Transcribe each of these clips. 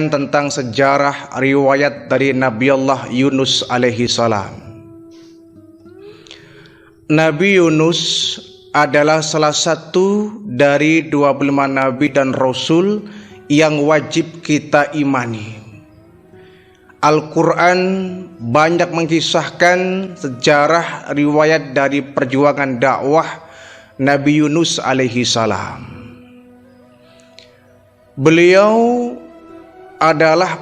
menjelaskan tentang sejarah riwayat dari Nabi Allah Yunus alaihi salam. Nabi Yunus adalah salah satu dari 25 nabi dan rasul yang wajib kita imani. Al-Quran banyak mengisahkan sejarah riwayat dari perjuangan dakwah Nabi Yunus alaihi salam. Beliau adalah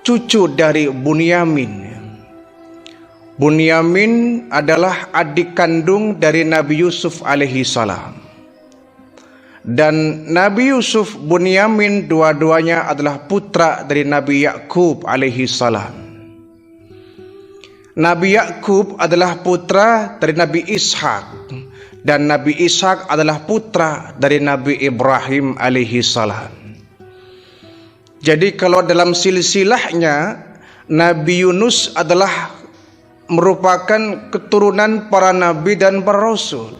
cucu dari Bunyamin. Bunyamin adalah adik kandung dari Nabi Yusuf alaihi salam. Dan Nabi Yusuf, Bunyamin, dua-duanya adalah putra dari Nabi Yakub alaihi salam. Nabi Yakub adalah putra dari Nabi Ishak, dan Nabi Ishak adalah putra dari Nabi Ibrahim alaihi salam. Jadi kalau dalam silsilahnya, Nabi Yunus adalah merupakan keturunan para nabi dan para rasul.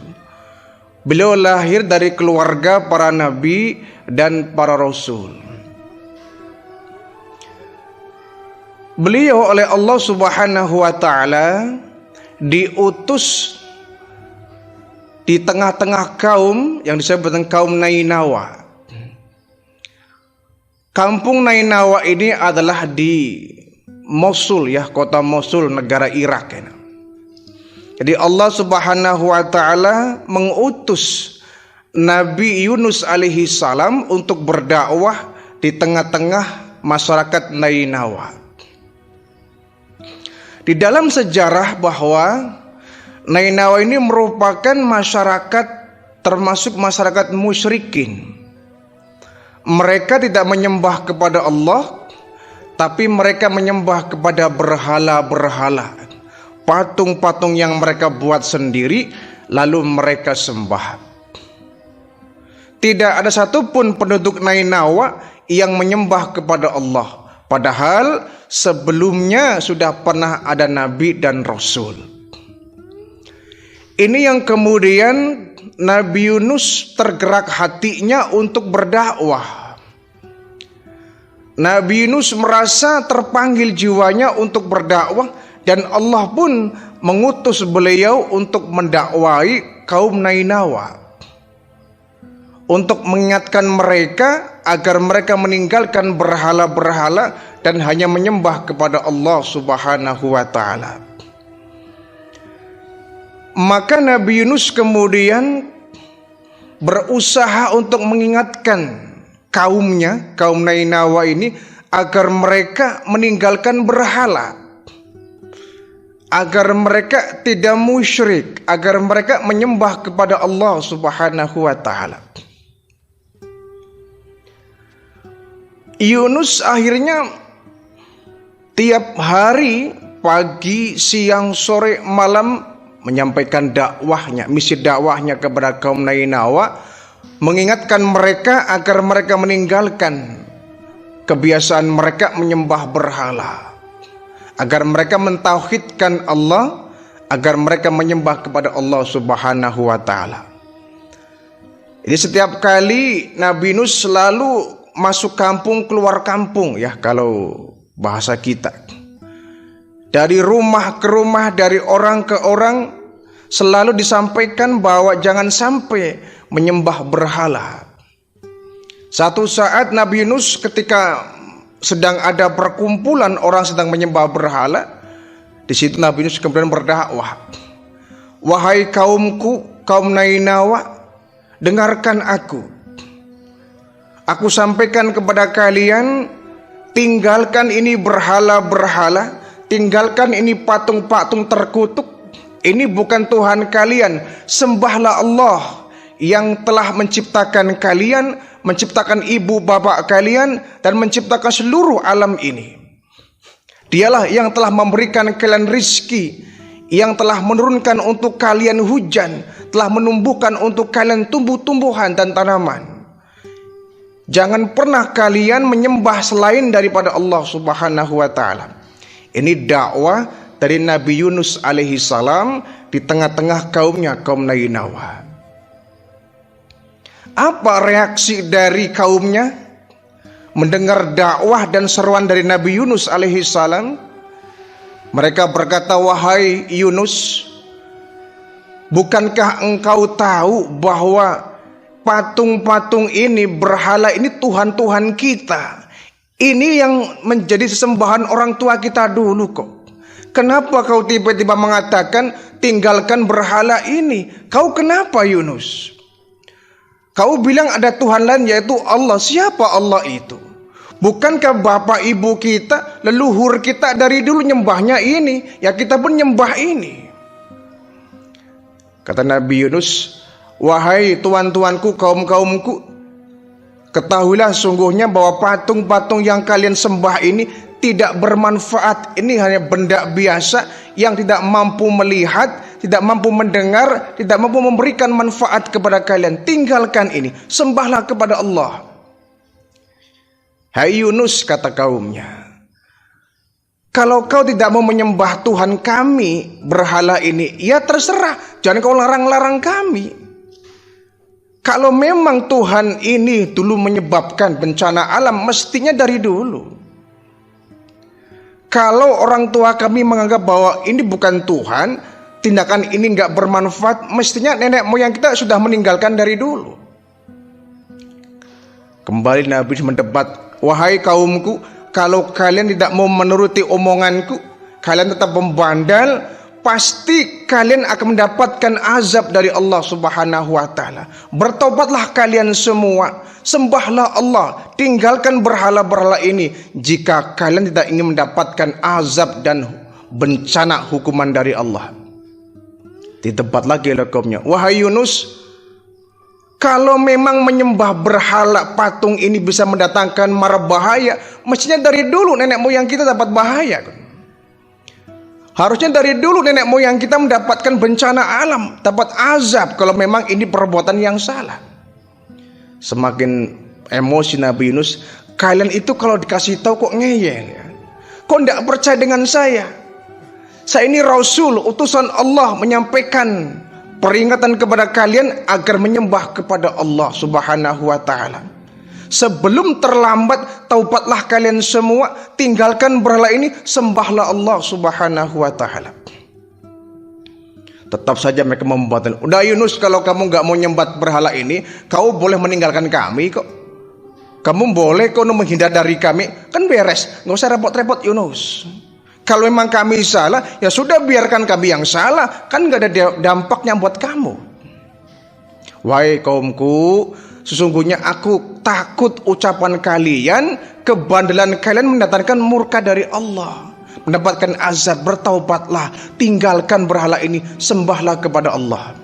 Beliau lahir dari keluarga para nabi dan para rasul. Beliau oleh Allah Subhanahu wa taala diutus di tengah-tengah kaum yang disebut dengan kaum Nainawa. Kampung Nainawa ini adalah di Mosul, ya, kota Mosul, negara Irak. Jadi Allah Subhanahu wa taala mengutus Nabi Yunus alaihi salam untuk berdakwah di tengah-tengah masyarakat Nainawa. Di dalam sejarah bahwa Nainawa ini merupakan masyarakat termasuk masyarakat musyrikin. Mereka tidak menyembah kepada Allah, tapi mereka menyembah kepada berhala-berhala, patung-patung yang mereka buat sendiri, lalu mereka sembah. Tidak ada satupun penduduk Nainawa yang menyembah kepada Allah, padahal sebelumnya sudah pernah ada nabi dan rasul. Ini yang kemudian Nabi Yunus tergerak hatinya untuk berdakwah. Nabi Yunus merasa terpanggil jiwanya untuk berdakwah, dan Allah pun mengutus beliau untuk mendakwai kaum Nainawa, untuk mengingatkan mereka agar mereka meninggalkan berhala-berhala dan hanya menyembah kepada Allah Subhanahu wa taala. Maka Nabi Yunus kemudian berusaha untuk mengingatkan kaumnya, kaum Nainawa ini, agar mereka meninggalkan berhala, agar mereka tidak musyrik, agar mereka menyembah kepada Allah Subhanahu wa taala. Yunus akhirnya tiap hari, pagi, siang, sore, malam, menyampaikan dakwahnya, misi dakwahnya kepada kaum Nainawa, mengingatkan mereka agar mereka meninggalkan kebiasaan mereka menyembah berhala, agar mereka mentauhidkan Allah, agar mereka menyembah kepada Allah Subhanahu wa taala. Jadi setiap kali Nabi Yunus selalu masuk kampung keluar kampung, ya, kalau bahasa kita. Dari rumah ke rumah, dari orang ke orang, selalu disampaikan bahwa jangan sampai menyembah berhala. Satu saat Nabi Yunus ketika sedang ada perkumpulan orang sedang menyembah berhala, di situ Nabi Yunus kemudian berdakwah. Wahai kaumku, kaum Nainawa, dengarkan aku. Aku sampaikan kepada kalian, tinggalkan ini berhala-berhala, tinggalkan ini patung-patung terkutuk. Ini bukan Tuhan kalian. Sembahlah Allah yang telah menciptakan kalian, menciptakan ibu bapak kalian, dan menciptakan seluruh alam ini. Dialah yang telah memberikan kalian rizki, yang telah menurunkan untuk kalian hujan, telah menumbuhkan untuk kalian tumbuh-tumbuhan dan tanaman. Jangan pernah kalian menyembah selain daripada Allah Subhanahu wa taala. Ini dakwah dari Nabi Yunus alaihi salam di tengah-tengah kaumnya, kaum Nainawa. Apa reaksi dari kaumnya? mendengar dakwah dan seruan dari Nabi Yunus alaihi salam, mereka berkata, "Wahai Yunus, bukankah engkau tahu bahwa patung-patung ini, berhala ini Tuhan-Tuhan kita? Ini yang menjadi sesembahan orang tua kita dulu kok. Kenapa kau tiba-tiba mengatakan tinggalkan berhala ini? Kau kenapa Yunus? Kau bilang ada Tuhan lain yaitu Allah. Siapa Allah itu? Bukankah bapak ibu kita, leluhur kita dari dulu nyembahnya ini? Ya kita pun nyembah ini." Kata Nabi Yunus, "Wahai tuan-tuanku, kaum-kaumku, ketahuilah sungguhnya bahwa patung-patung yang kalian sembah ini tidak bermanfaat. Ini hanya benda biasa yang tidak mampu melihat, tidak mampu mendengar, tidak mampu memberikan manfaat kepada kalian. Tinggalkan ini, sembahlah kepada Allah." "Hai Yunus," kata kaumnya, "kalau kau tidak mau menyembah Tuhan kami, berhala ini, ya terserah, jangan kau larang-larang kami. Kalau memang Tuhan ini dulu menyebabkan bencana alam, mestinya dari dulu. Kalau orang tua kami menganggap bahwa ini bukan Tuhan, tindakan ini nggak bermanfaat, mestinya nenek moyang kita sudah meninggalkan dari dulu." Kembali Nabi mendebat, "Wahai kaumku, kalau kalian tidak mau menuruti omonganku, kalian tetap membandel, pasti kalian akan mendapatkan azab dari Allah Subhanahu wa taala. Bertobatlah kalian semua, sembahlah Allah, tinggalkan berhala-berhala ini jika kalian tidak ingin mendapatkan azab dan bencana hukuman dari Allah." Didebat lagi oleh kaumnya, "Wahai Yunus, kalau memang menyembah berhala patung ini bisa mendatangkan mara bahaya, mestinya dari dulu nenek moyang kita dapat bahaya. Harusnya dari dulu nenek moyang kita mendapatkan bencana alam, dapat azab kalau memang ini perbuatan yang salah." Semakin emosi Nabi Yunus, "Kalian itu kalau dikasih tahu kok ngeyel ya? Kok tidak percaya dengan saya? Saya ini Rasul, utusan Allah, menyampaikan peringatan kepada kalian agar menyembah kepada Allah Subhanahu wa taala. Sebelum terlambat, taubatlah kalian semua, tinggalkan berhala ini, sembahlah Allah Subhanahu wa taala." Tetap saja mereka membatalkan. "Udah Yunus, kalau kamu nggak mau nyembah berhala ini, kau boleh meninggalkan kami kok. Kamu boleh kok menghindar dari kami, kan beres, nggak usah repot-repot Yunus. Kalau memang kami salah, ya sudah biarkan kami yang salah, kan nggak ada dampaknya buat kamu. Wahai kaumku, sesungguhnya aku takut ucapan kalian, kebandelan kalian mendatangkan murka dari Allah, mendapatkan azab. Bertaubatlah, tinggalkan berhala ini, sembahlah kepada Allah."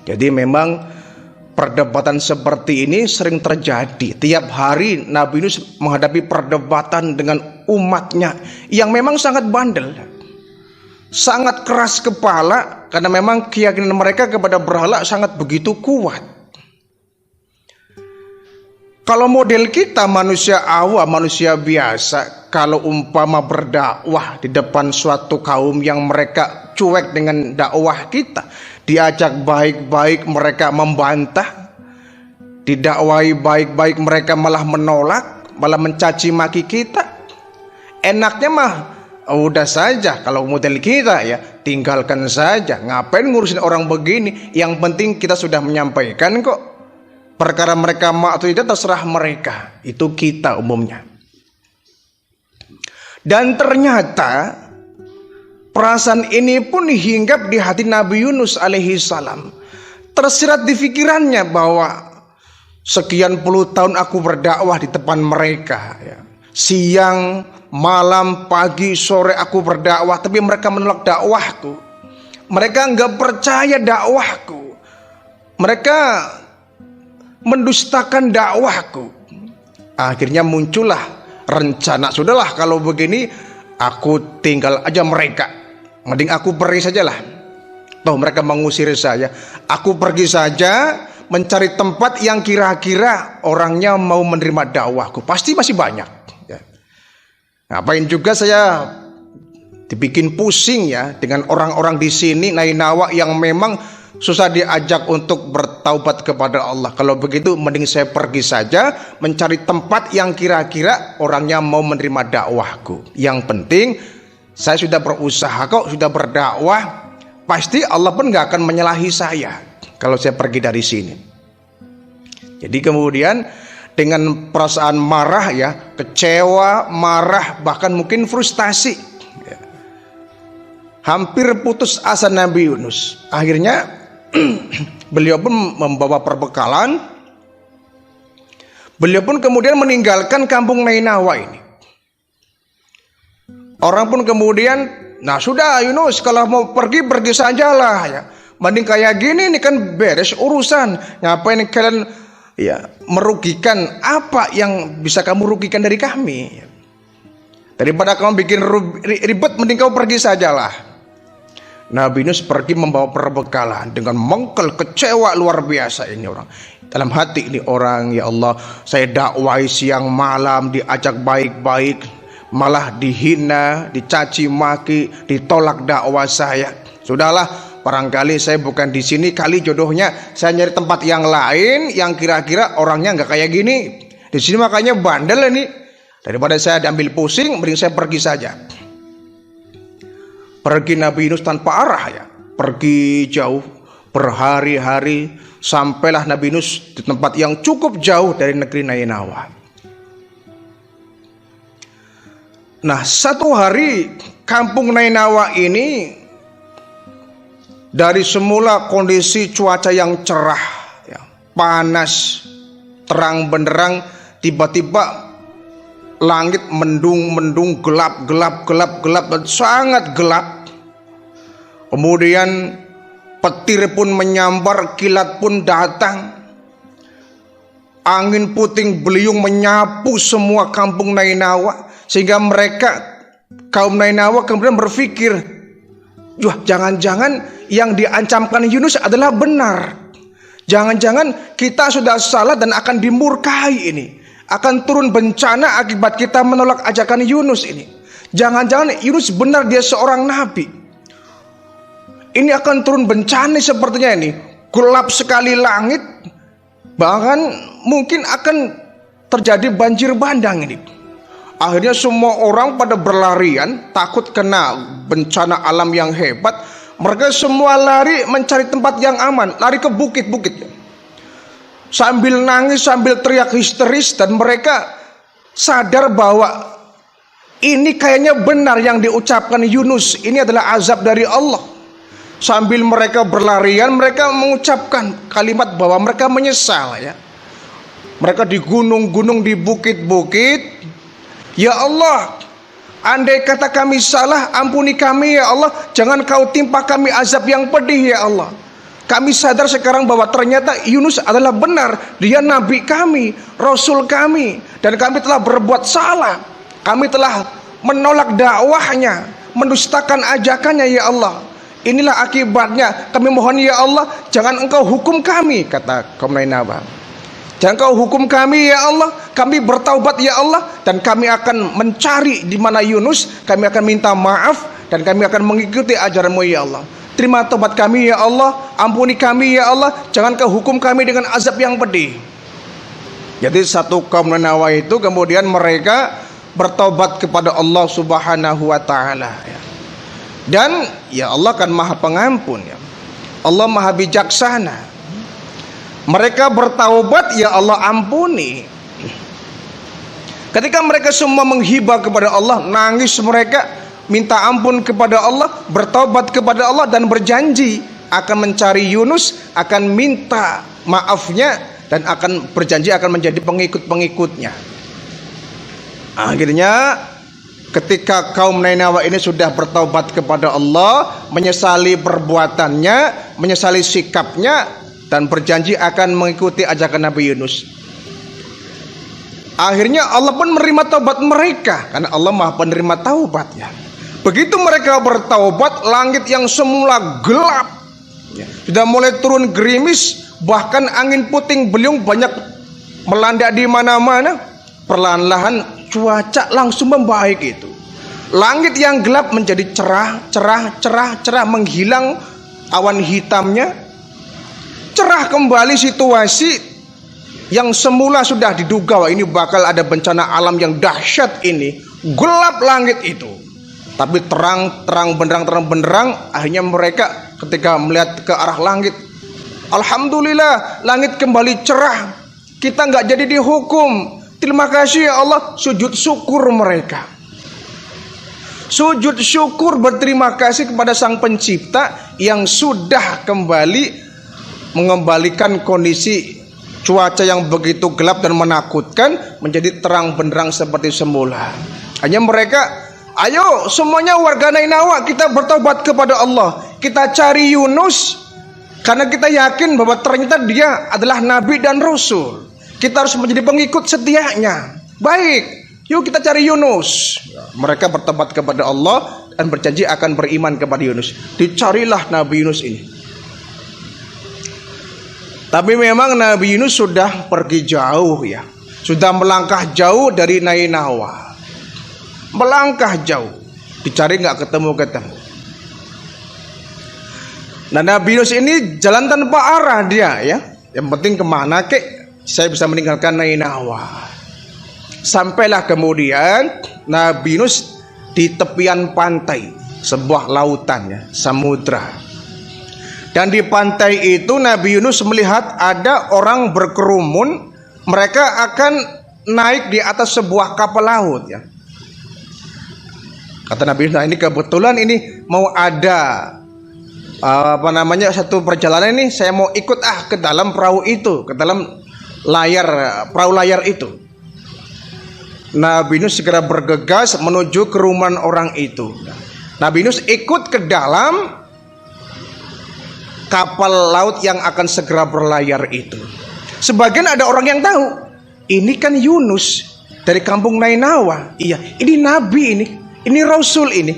Jadi memang perdebatan seperti ini sering terjadi. Tiap hari Nabi Yunus menghadapi perdebatan dengan umatnya yang memang sangat bandel, sangat keras kepala, karena memang keyakinan mereka kepada berhala sangat begitu kuat. Kalau model kita manusia awam, manusia biasa, kalau umpama berdakwah di depan suatu kaum yang mereka cuek dengan dakwah kita, diajak baik-baik mereka membantah, didakwahi baik-baik mereka malah menolak, malah mencaci maki kita. Enaknya mah udah saja, kalau model kita ya tinggalkan saja, ngapain ngurusin orang begini, yang penting kita sudah menyampaikan kok. Perkara mereka mau atau tidak terserah mereka, itu kita umumnya. Dan ternyata perasaan ini pun hinggap di hati Nabi Yunus alaihi salam. Tersirat di pikirannya bahwa sekian puluh tahun aku berdakwah di depan mereka ya. Siang, malam, pagi, sore aku berdakwah, tapi mereka menolak dakwahku. Mereka nggak percaya dakwahku. Mereka mendustakan dakwahku. Akhirnya muncullah rencana, sudahlah kalau begini aku tinggal aja mereka, mending aku pergi sajalah. Toh mereka mengusir saya, aku pergi saja mencari tempat yang kira-kira orangnya mau menerima dakwahku. Pasti masih banyak ya. Ngapain juga saya dibikin pusing ya dengan orang-orang di sini Nainawa yang memang susah diajak untuk bertaubat kepada Allah. Kalau begitu mending saya pergi saja mencari tempat yang kira-kira orangnya mau menerima dakwahku. Yang penting saya sudah berusaha kok, sudah berdakwah, pasti Allah pun gak akan menyalahi saya kalau saya pergi dari sini. Jadi kemudian dengan perasaan marah ya, kecewa, marah, bahkan mungkin frustasi, hampir putus asa Nabi Yunus. Akhirnya beliau pun membawa perbekalan. Beliau pun kemudian meninggalkan kampung Nainawa ini. Orang pun kemudian, nah sudah Yunus, kalau mau pergi, pergi sajalah ya. Mending kayak gini, ini kan beres urusan. Ngapain kalian ya merugikan? Apa yang bisa kamu rugikan dari kami? Daripada kamu bikin ribet, mending kamu pergi sajalah. Nabi Yunus pergi membawa perbekalan dengan mengkel, kecewa luar biasa ini orang. Dalam hati ini orang, ya Allah, saya dakwai siang malam, diajak baik-baik, malah dihina, dicaci maki, ditolak dakwah saya. Sudahlah, barangkali saya bukan di sini, kali jodohnya saya nyari tempat yang lain yang kira-kira orangnya nggak kayak gini. Di sini makanya bandel ini. Daripada saya diambil pusing, mending saya pergi saja. Pergi Nabi Yunus tanpa arah ya, pergi jauh berhari-hari, sampailah Nabi Yunus di tempat yang cukup jauh dari negeri Nainawa. Nah, satu hari kampung Nainawa ini dari semula kondisi cuaca yang cerah ya, panas, terang benderang, tiba-tiba langit mendung, gelap, dan sangat gelap. Kemudian petir pun menyambar, kilat pun datang. Angin puting beliung menyapu semua kampung Nainawa. Sehingga mereka, kaum Nainawa kemudian berpikir, wah, jangan-jangan yang diancamkan Yunus adalah benar. Jangan-jangan kita sudah salah dan akan dimurkai ini. Akan turun bencana akibat kita menolak ajakan Yunus ini. Jangan-jangan Yunus benar dia seorang nabi. Ini akan turun bencana sepertinya ini. Gelap sekali langit. Bahkan mungkin akan terjadi banjir bandang ini. Akhirnya semua orang pada berlarian, takut kena bencana alam yang hebat. Mereka semua lari mencari tempat yang aman, lari ke bukit-bukit. Sambil nangis, sambil teriak histeris, dan mereka sadar bahwa ini kayaknya benar yang diucapkan Yunus. Ini adalah azab dari Allah. Sambil mereka berlarian, mereka mengucapkan kalimat bahwa mereka menyesal ya. Mereka di gunung-gunung, di bukit-bukit. Ya Allah, andai kata kami salah, ampuni kami ya Allah. Jangan kau timpa kami azab yang pedih ya Allah. Kami sadar sekarang bahwa ternyata Yunus adalah benar. Dia nabi kami, rasul kami, dan kami telah berbuat salah. Kami telah menolak dakwahnya, mendustakan ajakannya ya Allah. Inilah akibatnya. Kami mohon ya Allah, jangan engkau hukum kami, kata kaum Nainawa. Jangan kau hukum kami ya Allah. Kami bertaubat ya Allah, dan kami akan mencari di mana Yunus. Kami akan minta maaf, dan kami akan mengikuti ajaranmu ya Allah. Terima taubat kami ya Allah, ampuni kami ya Allah, jangan kau hukum kami dengan azab yang pedih. Jadi satu kaum Nainawa itu kemudian mereka bertobat kepada Allah Subhanahu wa taala ya. Dan ya Allah kan Maha Pengampun ya. Allah Maha Bijaksana. Mereka bertaubat ya Allah ampuni. Ketika mereka semua menghibah kepada Allah, nangis mereka, minta ampun kepada Allah, bertobat kepada Allah, dan berjanji akan mencari Yunus, akan minta maafnya, dan akan berjanji akan menjadi pengikut-pengikutnya. Akhirnya ketika kaum Nainawa ini sudah bertaubat kepada Allah, menyesali perbuatannya, menyesali sikapnya, dan berjanji akan mengikuti ajakan Nabi Yunus, akhirnya Allah pun menerima taubat mereka, karena Allah Maha penerima taubat ya. Begitu mereka bertaubat, langit yang semula gelap sudah mulai turun gerimis, bahkan angin puting beliung banyak melanda di mana-mana. Perlahan-lahan cuaca langsung membaik itu. Langit yang gelap menjadi cerah, menghilang awan hitamnya. cerah kembali situasi yang semula sudah diduga wah ini bakal ada bencana alam yang dahsyat ini, gelap langit itu. Tapi terang benderang, akhirnya mereka ketika melihat ke arah langit, alhamdulillah langit kembali cerah, kita nggak jadi dihukum. Terima kasih ya Allah. Sujud syukur mereka. Sujud syukur berterima kasih kepada Sang Pencipta yang sudah kembali mengembalikan kondisi cuaca yang begitu gelap dan menakutkan menjadi terang benderang seperti semula. Hanya mereka, ayo semuanya warga Nainawa kita bertobat kepada Allah. Kita cari Yunus karena kita yakin bahwa ternyata dia adalah nabi dan rasul. Kita harus menjadi pengikut setianya. Baik, yuk kita cari Yunus. Mereka bertobat kepada Allah dan berjanji akan beriman kepada Yunus. Dicarilah Nabi Yunus ini. Tapi memang Nabi Yunus sudah pergi jauh ya. Sudah melangkah jauh dari Nainawa. Melangkah jauh. Dicari nggak ketemu. Nah Nabi Yunus ini jalan tanpa arah dia ya. Yang penting kemana kek saya bisa meninggalkan Nainawa. Sampailah kemudian Nabi Yunus di tepian pantai sebuah lautan ya, samudra. Dan di pantai itu Nabi Yunus melihat ada orang berkerumun. Mereka akan naik di atas sebuah kapal laut ya. Kata Nabi Yunus, nah ini kebetulan ini mau ada satu perjalanan ini, saya mau ikut ke dalam perahu itu, ke dalam perahu layar itu. Nabi Yunus segera bergegas menuju ke rumah orang itu. Nabi Yunus ikut ke dalam kapal laut yang akan segera berlayar itu. Sebagian ada orang yang tahu, ini kan Yunus dari kampung Nainawa. Iya, ini nabi ini rasul ini.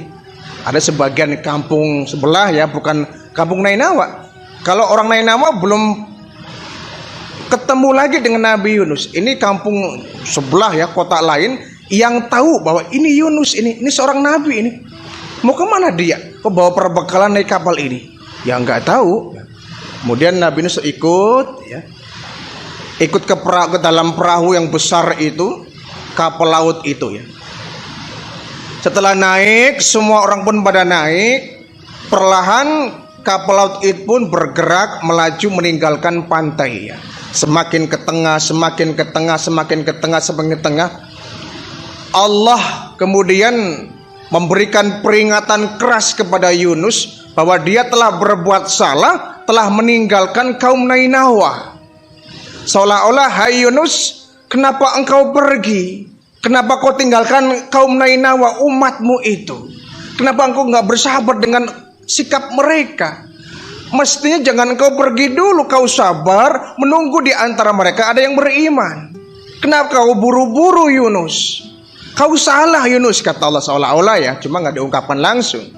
Ada sebagian kampung sebelah ya, bukan kampung Nainawa. Kalau orang Nainawa belum ketemu lagi dengan Nabi Yunus. Ini kampung sebelah ya, kota lain yang tahu bahwa ini Yunus ini seorang nabi ini. Mau kemana dia? Kok bawa perbekalan naik kapal ini? Ya nggak tahu. Kemudian Nabi Yunus ikut ke dalam perahu yang besar itu, kapal laut itu ya. Setelah naik, semua orang pun pada naik. Perlahan kapal laut itu pun bergerak melaju meninggalkan pantai ya. Semakin ke tengah, semakin ke tengah, semakin ke tengah, semakin ke tengah. Allah kemudian memberikan peringatan keras kepada Yunus bahwa dia telah berbuat salah, telah meninggalkan kaum Nainawa. Seolah-olah, hai Yunus, kenapa engkau pergi? Kenapa kau tinggalkan kaum Nainawa, umatmu itu? Kenapa engkau nggak bersahabat dengan sikap mereka? Mestinya jangan kau pergi dulu, kau sabar menunggu di antara mereka ada yang beriman. Kenapa kau buru-buru Yunus? Kau salah Yunus, kata Allah seolah-olah ya, cuma nggak diungkapkan langsung.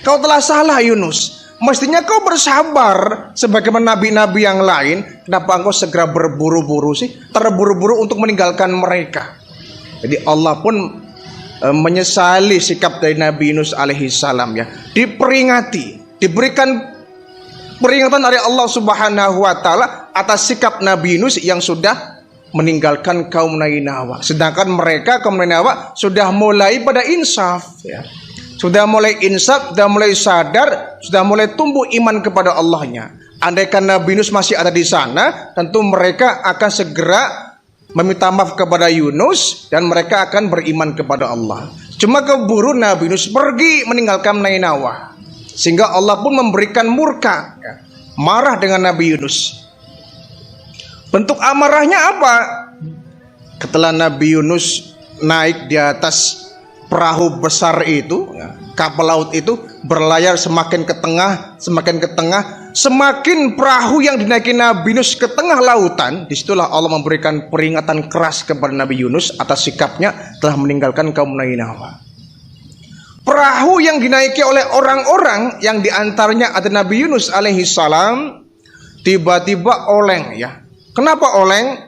Kau telah salah Yunus. Mestinya kau bersabar sebagaimana nabi-nabi yang lain. Kenapa engkau segera berburu-buru sih? Terburu-buru untuk meninggalkan mereka. Jadi Allah pun menyesali sikap dari Nabi Yunus alaihi salam ya. Diperingati, diberikan peringatan dari Allah Subhanahu wa taala atas sikap Nabi Yunus yang sudah meninggalkan kaum Nainawa. Sedangkan mereka kaum Nainawa sudah mulai pada insaf ya. Sudah mulai insaf, sudah mulai sadar, sudah mulai tumbuh iman kepada Allahnya. Andaikan Nabi Yunus masih ada di sana, tentu mereka akan segera meminta maaf kepada Yunus dan mereka akan beriman kepada Allah. Cuma keburu Nabi Yunus pergi meninggalkan Nainawa, sehingga Allah pun memberikan murka ya, marah dengan Nabi Yunus. Bentuk amarahnya apa? Setelah Nabi Yunus naik di atas perahu besar itu ya, kapal laut itu berlayar semakin ke tengah, semakin ke tengah, semakin perahu yang dinaiki Nabi Yunus ke tengah lautan. Disitulah Allah memberikan peringatan keras kepada Nabi Yunus atas sikapnya telah meninggalkan kaum Nainawa. Perahu yang dinaiki oleh orang-orang yang diantaranya ada Nabi Yunus alaihi salam tiba-tiba oleng ya. Kenapa oleng?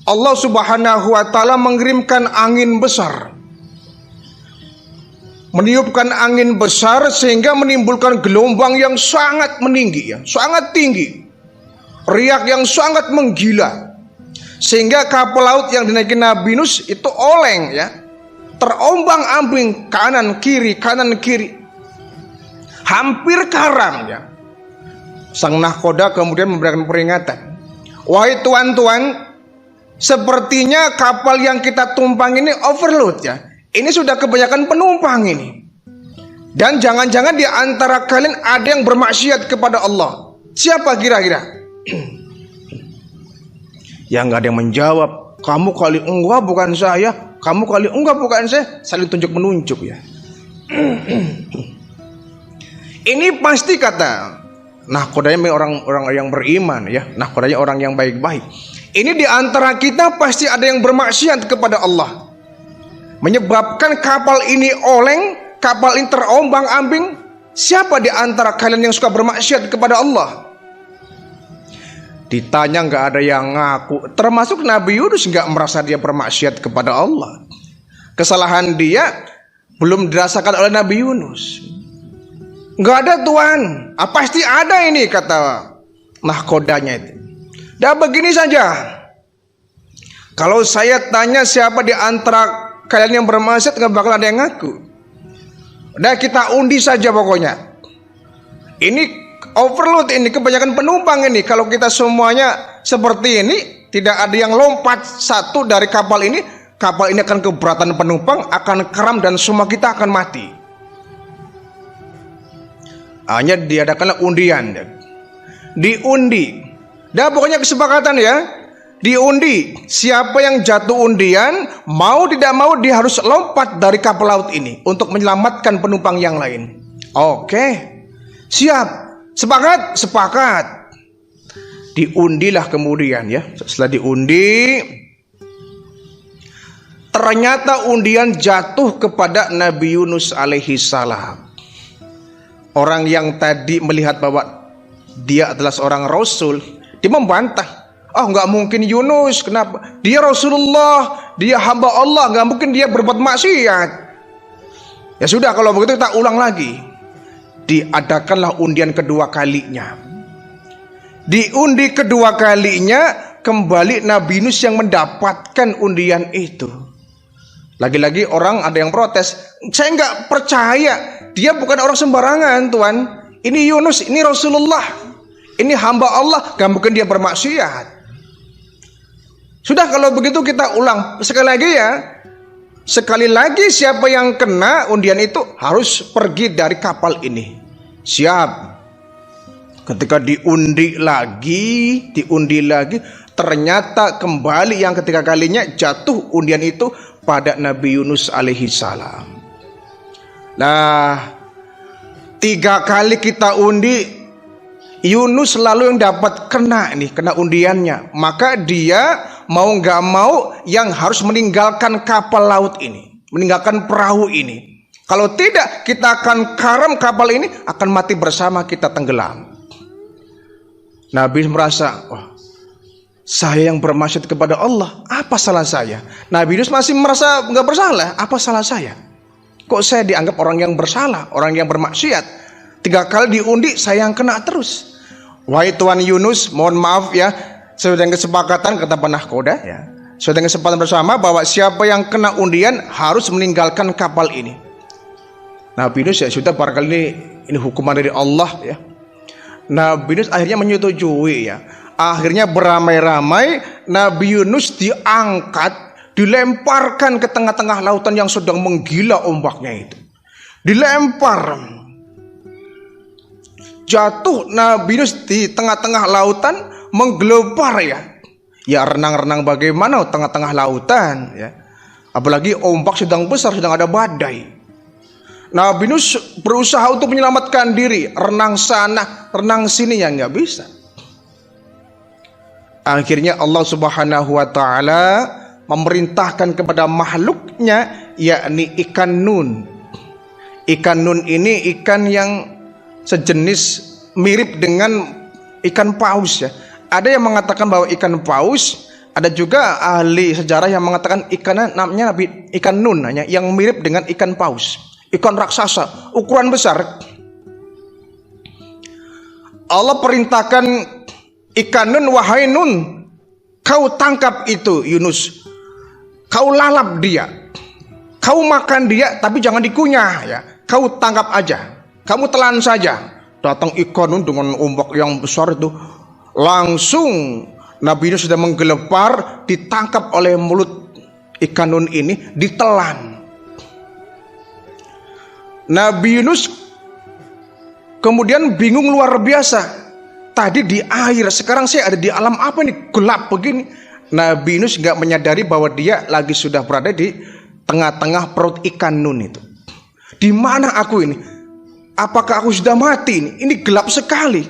Allah Subhanahu wa taala mengirimkan angin besar, meniupkan angin besar sehingga menimbulkan gelombang yang sangat meninggi ya, sangat tinggi. riak yang sangat menggila, sehingga kapal laut yang dinaiki Nabi Yunus itu oleng ya, terombang-ambing kanan kiri, hampir karam ya. Sang nahkoda kemudian memberikan peringatan, wahai tuan-tuan, sepertinya kapal yang kita tumpang ini overload ya. Ini sudah kebanyakan penumpang ini. Dan jangan-jangan di antara kalian ada yang bermaksiat kepada Allah. Siapa kira-kira? Ya nggak ada yang menjawab. Kamu kali enggak bukan saya. Kamu kali enggak bukan saya. Saling tunjuk menunjuk ya. Ini pasti kata nahkodanya orang yang beriman ya. Nahkodanya orang yang baik-baik. Ini di antara kita pasti ada yang bermaksiat kepada Allah, menyebabkan kapal ini oleng, kapal ini terombang-ambing. Siapa di antara kalian yang suka bermaksiat kepada Allah? Ditanya nggak ada yang ngaku, termasuk Nabi Yunus nggak merasa dia bermaksiat kepada Allah. Kesalahan dia belum dirasakan oleh Nabi Yunus. Nggak ada Tuhan, pasti ada ini, kata nahkodanya itu. Dah begini saja, kalau saya tanya siapa di antara kalian yang bermaksiat, nggak bakal ada yang ngaku. Udah kita undi saja pokoknya. Ini overload, ini kebanyakan penumpang ini. Kalau kita semuanya seperti ini, tidak ada yang lompat satu dari kapal ini akan keberatan penumpang, akan keram dan semua kita akan mati. Hanya diadakanlah undian. Diundi. Dah pokoknya kesepakatan ya. Diundi, siapa yang jatuh undian, mau tidak mau dia harus lompat dari kapal laut ini untuk menyelamatkan penumpang yang lain. Oke, siap, sepakat. Diundilah kemudian ya. Setelah diundi, ternyata undian jatuh kepada Nabi Yunus alaihi salam. Orang yang tadi melihat bahwa dia adalah seorang rasul, dia membantah. Nggak mungkin Yunus, kenapa? Dia Rasulullah, dia hamba Allah, nggak mungkin dia berbuat maksiat. Ya sudah, kalau begitu kita ulang lagi. Diadakanlah undian kedua kalinya. Diundi kedua kalinya, kembali Nabi Yunus yang mendapatkan undian itu. Lagi-lagi orang ada yang protes, saya nggak percaya, dia bukan orang sembarangan Tuhan. Ini Yunus, ini Rasulullah, ini hamba Allah, nggak mungkin dia bermaksiat. Sudah, kalau begitu kita ulang sekali lagi ya. Sekali lagi, siapa yang kena undian itu harus pergi dari kapal ini. Siap. Ketika diundi lagi, ternyata kembali yang ketiga kalinya jatuh undian itu pada Nabi Yunus alaihi salam. Nah, 3 kali kita undi, Yunus selalu yang dapat kena undiannya. Maka dia mau nggak mau yang harus meninggalkan kapal laut ini, meninggalkan perahu ini. Kalau tidak, kita akan karam, kapal ini akan mati bersama, kita tenggelam. Nabi merasa, saya yang bermaksiat kepada Allah, apa salah saya? Nabi Yunus masih merasa nggak bersalah, apa salah saya? Kok saya dianggap orang yang bersalah, orang yang bermaksiat? 3 kali diundi, saya yang kena terus. Wahai Tuan Yunus, mohon maaf ya, sudah dengan kesepakatan, kata penahkoda ya, sudah dengan kesepakatan bersama bahwa siapa yang kena undian harus meninggalkan kapal ini. Nabi Yunus ya sudah, barangkali ini hukuman dari Allah ya. Nabi Yunus akhirnya menyetujui ya. Akhirnya beramai-ramai Nabi Yunus diangkat, dilemparkan ke tengah-tengah lautan yang sedang menggila ombaknya itu. Dilempar. Jatuh Nabi Yunus di tengah-tengah lautan, menggelepar ya. Ya renang-renang bagaimana tengah-tengah lautan ya. Apalagi ombak sedang besar, sedang ada badai. Nabi Yunus berusaha untuk menyelamatkan diri, renang sana, renang sini, ya nggak bisa. Akhirnya Allah Subhanahu wa taala memerintahkan kepada makhluknya, yakni ikan nun. Ikan nun ini ikan yang sejenis mirip dengan ikan paus ya. Ada yang mengatakan bahwa ikan paus, ada juga ahli sejarah yang mengatakan ikannya namanya ikan nun hanya yang mirip dengan ikan paus. Ikan raksasa, ukuran besar. Allah perintahkan ikan nun, wahai Nun, kau tangkap itu Yunus, kau lalap dia, kau makan dia, tapi jangan dikunyah ya, kau tangkap aja, kamu telan saja. Datang ikan Nun dengan ombak yang besar itu, langsung Nabi Yunus sudah menggelepar, ditangkap oleh mulut ikan Nun ini, ditelan. Nabi Yunus kemudian bingung luar biasa. Tadi di air, sekarang saya ada di alam apa ini, gelap begini. Nabi Yunus nggak menyadari bahwa dia lagi sudah berada di tengah-tengah perut ikan Nun itu. Di mana aku ini? Apakah aku sudah mati ini? Ini gelap sekali.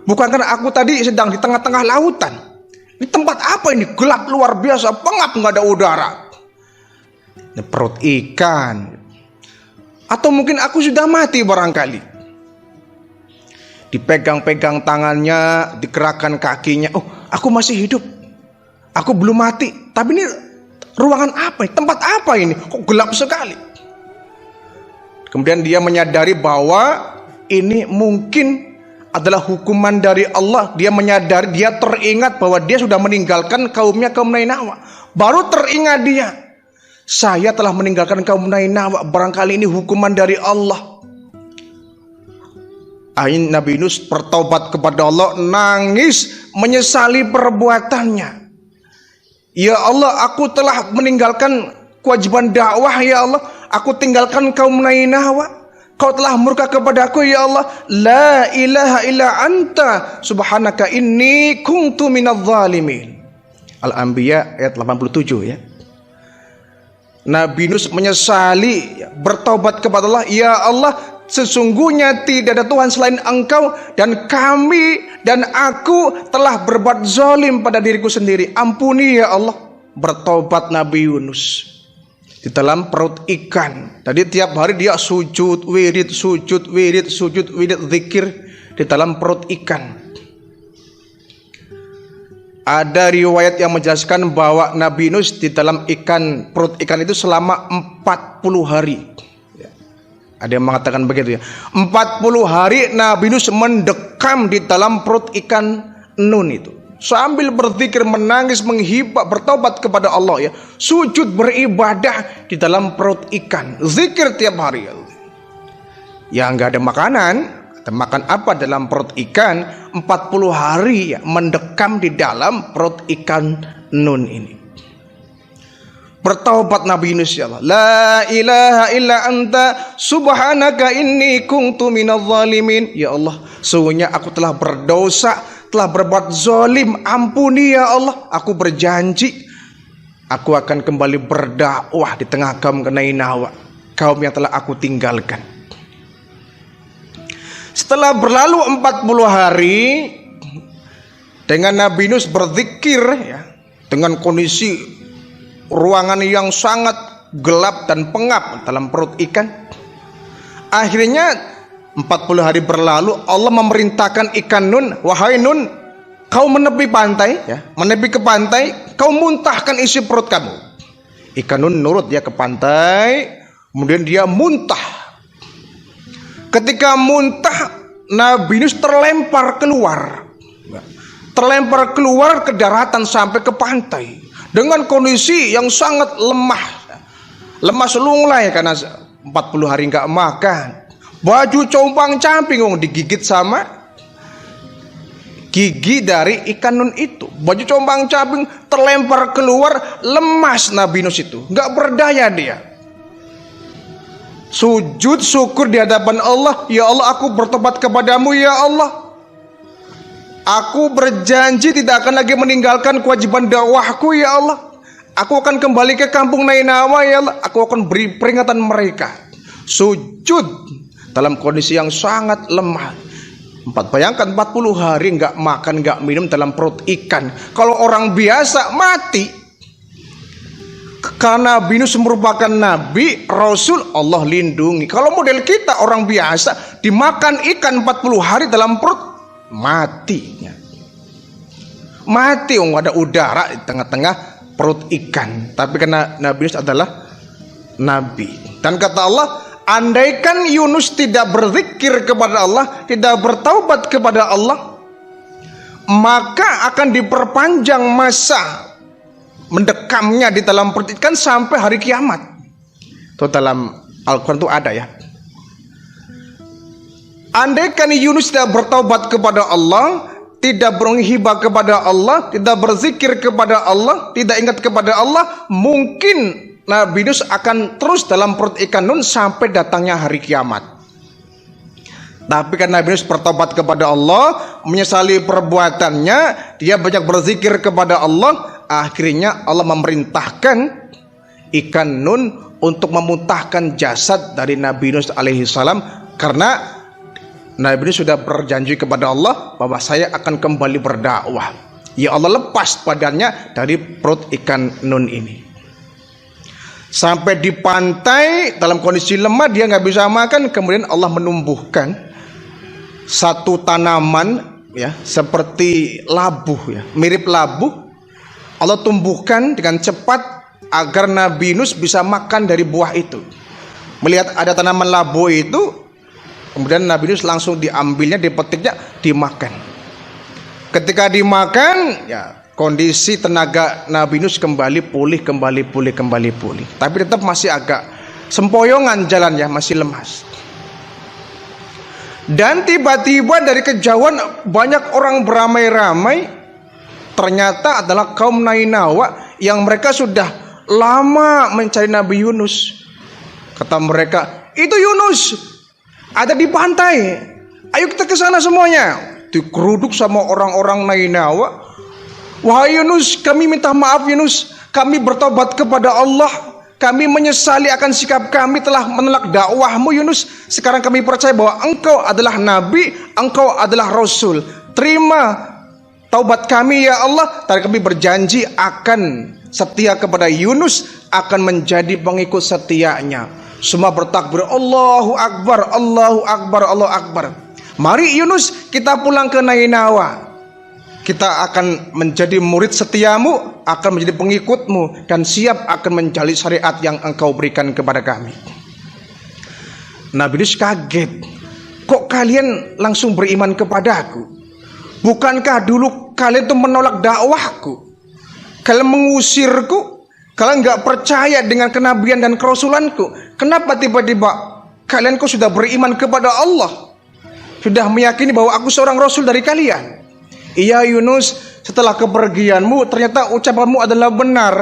Bukan karena aku tadi sedang di tengah-tengah lautan. Ini tempat apa ini? Gelap luar biasa, pengap, nggak ada udara. Ini perut ikan. Atau mungkin aku sudah mati barangkali. Dipegang-pegang tangannya, digerakkan kakinya. Oh, aku masih hidup. Aku belum mati. Tapi ini ruangan apa? Tempat apa ini? Kok gelap sekali? Kemudian dia menyadari bahwa ini mungkin adalah hukuman dari Allah. Dia menyadari, dia teringat bahwa dia sudah meninggalkan kaumnya, kaum Nainawa. Baru teringat dia, saya telah meninggalkan kaum Nainawa. Barangkali ini hukuman dari Allah. Akhirnya Nabi Yunus bertaubat kepada Allah, nangis menyesali perbuatannya. Ya Allah, aku telah meninggalkan kewajiban dakwah ya Allah. Aku tinggalkan kaum Nainawa. Kau telah murka kepada aku ya Allah. La ilaha illa anta subhanaka inni kuntu minadh zalimin. Al-Anbiya ayat 87 ya. Nabi Yunus menyesali, bertaubat kepada Allah. Ya Allah, sesungguhnya tidak ada Tuhan selain Engkau, dan kami dan aku telah berbuat zalim pada diriku sendiri. Ampuni ya Allah. Bertobat Nabi Yunus di dalam perut ikan. Tadi tiap hari dia sujud wirid, sujud wirid, sujud wirid, zikir di dalam perut ikan. Ada riwayat yang menjelaskan bahwa Nabi Yunus di dalam perut ikan itu selama 40 hari. Ada yang mengatakan begitu ya. 40 hari Nabi Yunus mendekam di dalam perut ikan Nun itu, sambil berzikir, menangis, menghibah, bertobat kepada Allah ya. Sujud beribadah di dalam perut ikan, zikir tiap hari ya. Ya nggak ada makanan, makan apa dalam perut ikan? 40 hari ya, mendekam di dalam perut ikan Nun ini. Bertaubat Nabi Yunus ya Allah. La ilaha illa anta subhanaka inni kuntu minadh zalimin. Ya Allah, sesungguhnya aku telah berdosa, telah berbuat zalim. Ampuni ya Allah. Aku berjanji aku akan kembali berdakwah di tengah kaum Nainawa, kaum yang telah aku tinggalkan. Setelah berlalu 40 hari dengan Nabi Yunus berzikir ya, dengan kondisi ruangan yang sangat gelap dan pengap dalam perut ikan. Akhirnya 40 hari berlalu, Allah memerintahkan ikan Nun, wahai Nun, kau menepi pantai ya, menepi ke pantai, kau muntahkan isi perut kamu. Ikan Nun nurut dia ke pantai, kemudian dia muntah. Ketika muntah, Nabi Yunus terlempar keluar ke daratan sampai ke pantai dengan kondisi yang sangat lemah lunglai karena 40 hari nggak makan. Baju compang-camping digigit sama gigi dari ikan Nun itu. Baju compang-camping terlempar keluar, lemas Nabi Yunus itu, nggak berdaya dia. Sujud syukur di hadapan Allah. Ya Allah, aku bertobat kepadamu ya Allah. Aku berjanji tidak akan lagi meninggalkan kewajiban dakwahku ya Allah. Aku akan kembali ke kampung Nainawa ya Allah. Aku akan beri peringatan mereka. Sujud dalam kondisi yang sangat lemah. Bayangkan 40 hari nggak makan, nggak minum dalam perut ikan. Kalau orang biasa mati. Karena Nabi Yunus merupakan Nabi, Rasul, Allah lindungi. Kalau model kita orang biasa dimakan ikan 40 hari dalam perut, mati, nggak ada udara di tengah-tengah perut ikan. Tapi karena Nabi Yunus adalah Nabi, dan kata Allah, andaikan Yunus tidak berzikir kepada Allah, tidak bertaubat kepada Allah, maka akan diperpanjang masa mendekamnya di dalam perut ikan sampai hari kiamat. Itu dalam Al-Quran itu ada ya. Andaikan Yunus tidak bertaubat kepada Allah, tidak berhibah kepada Allah, tidak berzikir kepada Allah, tidak ingat kepada Allah, mungkin Nabi Yunus akan terus dalam perut ikan Nun sampai datangnya hari kiamat. Tapi karena Nabi Yunus bertobat kepada Allah, menyesali perbuatannya, dia banyak berzikir kepada Allah, akhirnya Allah memerintahkan ikan Nun untuk memuntahkan jasad dari Nabi Yunus alaihissalam, karena Nabi Yunus sudah berjanji kepada Allah bahwa saya akan kembali berdakwah. Ya Allah, lepas badannya dari perut ikan Nun ini. Sampai di pantai dalam kondisi lemah, dia nggak bisa makan. Kemudian Allah menumbuhkan satu tanaman ya, seperti labu ya, mirip labu. Allah tumbuhkan dengan cepat agar Nabi Yunus bisa makan dari buah itu. Melihat ada tanaman labu itu, kemudian Nabi Yunus langsung diambilnya, dipetiknya, dimakan. Ketika dimakan ya, kondisi tenaga Nabi Yunus kembali pulih. Tapi tetap masih agak sempoyongan jalan ya, masih lemas. Dan tiba-tiba dari kejauhan banyak orang beramai-ramai. Ternyata adalah kaum Nainawa yang mereka sudah lama mencari Nabi Yunus. Kata mereka, itu Yunus ada di pantai, ayo kita ke sana semuanya. Digeruduk sama orang-orang Nainawa. Wahai Yunus, kami minta maaf Yunus, kami bertobat kepada Allah. Kami menyesali akan sikap kami telah menolak dakwahmu Yunus. Sekarang kami percaya bahwa engkau adalah Nabi, engkau adalah Rasul. Terima taubat kami ya Allah. Dan kami berjanji akan setia kepada Yunus, akan menjadi pengikut setianya. Semua bertakbir, Allahu Akbar, Allahu Akbar, Allahu Akbar. Mari Yunus, kita pulang ke Nainawa. Kita akan menjadi murid setiamu, akan menjadi pengikutmu, dan siap akan menjalani syariat yang engkau berikan kepada kami. Nabi Yunus kaget. Kok kalian langsung beriman kepadaku? Bukankah dulu kalian itu menolak dakwahku? Kalian mengusirku? Kalian nggak percaya dengan kenabian dan kerasulanku? Kenapa tiba-tiba kalian kok sudah beriman kepada Allah? Sudah meyakini bahwa aku seorang rasul dari kalian? Iya Yunus, setelah kepergianmu ternyata ucapanmu adalah benar.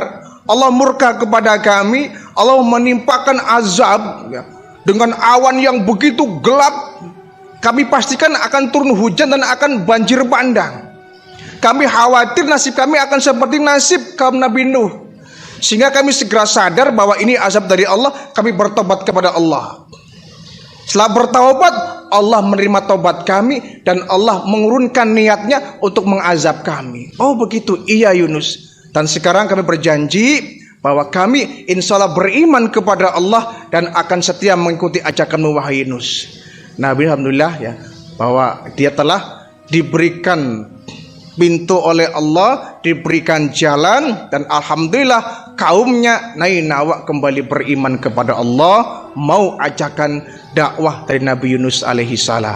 Allah murka kepada kami, Allah menimpakan azab ya, dengan awan yang begitu gelap. Kami pastikan akan turun hujan dan akan banjir bandang. Kami khawatir nasib kami akan seperti nasib kaum Nabi Nuh. Sehingga kami segera sadar bahwa ini azab dari Allah. Kami bertobat kepada Allah. Setelah bertaubat, Allah menerima taubat kami dan Allah mengurunkan niatnya untuk mengazab kami. Oh begitu, iya Yunus. Dan sekarang kami berjanji bahwa kami insya Allah beriman kepada Allah dan akan setia mengikuti ajakanmu wahai Yunus. Nabi alhamdulillah ya, bahwa dia telah diberikan pintu oleh Allah, diberikan jalan, dan alhamdulillah kaumnya Nainawa kembali beriman kepada Allah, mau ajakan dakwah dari Nabi Yunus alaihi salam.